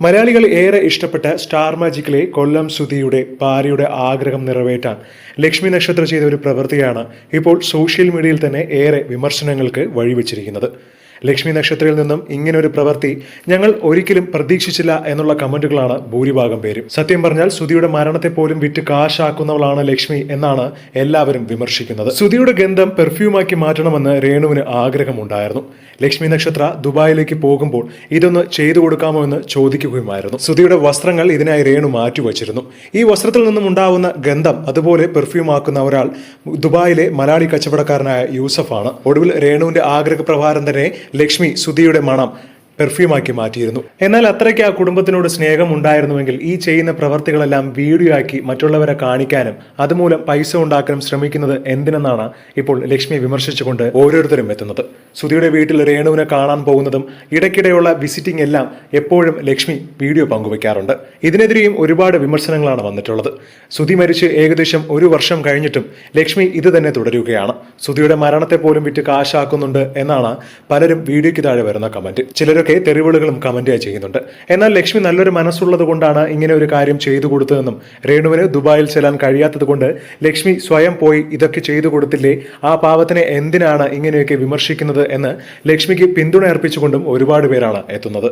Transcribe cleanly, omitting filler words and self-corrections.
മലയാളികൾ ഏറെ ഇഷ്ടപ്പെട്ട സ്റ്റാർ മാജിക്കിലെ കൊല്ലം സുധിയുടെ ഭാര്യയുടെ ആഗ്രഹം നിറവേറ്റാൻ ലക്ഷ്മി നക്ഷത്ര ചെയ്ത ഒരു പ്രവൃത്തിയാണ് ഇപ്പോൾ സോഷ്യൽ മീഡിയയിൽ തന്നെ ഏറെ വിമർശനങ്ങൾക്ക് വഴിവെച്ചിരിക്കുന്നത്. ലക്ഷ്മി നക്ഷത്രയിൽ നിന്നും ഇങ്ങനെ ഒരു പ്രവൃത്തി ഞങ്ങൾ ഒരിക്കലും പ്രതീക്ഷിച്ചില്ല എന്നുള്ള കമന്റുകളാണ് ഭൂരിഭാഗം പേരും. സത്യം പറഞ്ഞാൽ സുധിയുടെ മരണത്തെ പോലും വിറ്റ് കാശാക്കുന്നവളാണ് ലക്ഷ്മി എന്നാണ് എല്ലാവരും വിമർശിക്കുന്നത്. സുധിയുടെ ഗന്ധം പെർഫ്യൂമാക്കി മാറ്റണമെന്ന് രേണുവിന് ആഗ്രഹമുണ്ടായിരുന്നു. ലക്ഷ്മി നക്ഷത്ര ദുബായിലേക്ക് പോകുമ്പോൾ ഇതൊന്ന് ചെയ്തു കൊടുക്കാമോ എന്ന് ചോദിക്കുകയുമായിരുന്നു. സുധിയുടെ വസ്ത്രങ്ങൾ ഇതിനായി രേണു മാറ്റിവച്ചിരുന്നു. ഈ വസ്ത്രത്തിൽ നിന്നും ഉണ്ടാവുന്ന ഗന്ധം അതുപോലെ പെർഫ്യൂമാക്കുന്ന ഒരാൾ ദുബായിലെ മലയാളി കച്ചവടക്കാരനായ യൂസഫാണ്. ഒടുവിൽ രേണുവിന്റെ ആഗ്രഹപ്രകാരം തന്നെ ലക്ഷ്മി സുധിയുടെ മണം പെർഫ്യൂമാക്കി മാറ്റിയിരുന്നു. എന്നാൽ അത്രയ്ക്ക് ആ കുടുംബത്തിനോട് സ്നേഹം ഉണ്ടായിരുന്നുവെങ്കിൽ ഈ ചെയ്യുന്ന പ്രവർത്തികളെല്ലാം വീഡിയോ ആക്കി മറ്റുള്ളവരെ കാണിക്കാനും അതുമൂലം പൈസ ഉണ്ടാക്കാനും ശ്രമിക്കുന്നത് എന്തിനെന്നാണ് ഇപ്പോൾ ലക്ഷ്മി വിമർശിച്ചുകൊണ്ട് ഓരോരുത്തരും എത്തുന്നത്. സുധിയുടെ വീട്ടിൽ രേണുവിനെ കാണാൻ പോകുന്നതും ഇടയ്ക്കിടെയുള്ള വിസിറ്റിംഗ് എല്ലാം എപ്പോഴും ലക്ഷ്മി വീഡിയോ പങ്കുവെക്കാറുണ്ട്. ഇതിനെതിരെയും ഒരുപാട് വിമർശനങ്ങളാണ് വന്നിട്ടുള്ളത്. സുധി മരിച്ച് ഏകദേശം 1 വർഷം കഴിഞ്ഞിട്ടും ലക്ഷ്മി ഇത് തന്നെ തുടരുകയാണ്. സുധിയുടെ മരണത്തെ പോലും വിറ്റ് കാശാക്കുന്നുണ്ട് എന്നാണ് പലരും വീഡിയോയ്ക്ക് താഴെ വരുന്ന കമന്റ്. ചിലരൊക്കെ തെറിവിളുകളും കമന്റ് ചെയ്യുന്നുണ്ട്. എന്നാൽ ലക്ഷ്മി നല്ലൊരു മനസ്സുള്ളത് കൊണ്ടാണ് ഇങ്ങനെ ഒരു കാര്യം ചെയ്തു കൊടുത്തതെന്നും രേണുവിന് ദുബായിൽ ചെല്ലാൻ കഴിയാത്തത് കൊണ്ട് ലക്ഷ്മി സ്വയം പോയി ഇതൊക്കെ ചെയ്തു കൊടുത്തില്ലേ, ആ പാവത്തിനെ എന്തിനാണ് ഇങ്ങനെയൊക്കെ വിമർശിക്കുന്നത് എന്ന് ലക്ഷ്മിക്ക് പിന്തുണ അർപ്പിച്ചുകൊണ്ടും ഒരുപാട് പേരാണ് എത്തുന്നത്.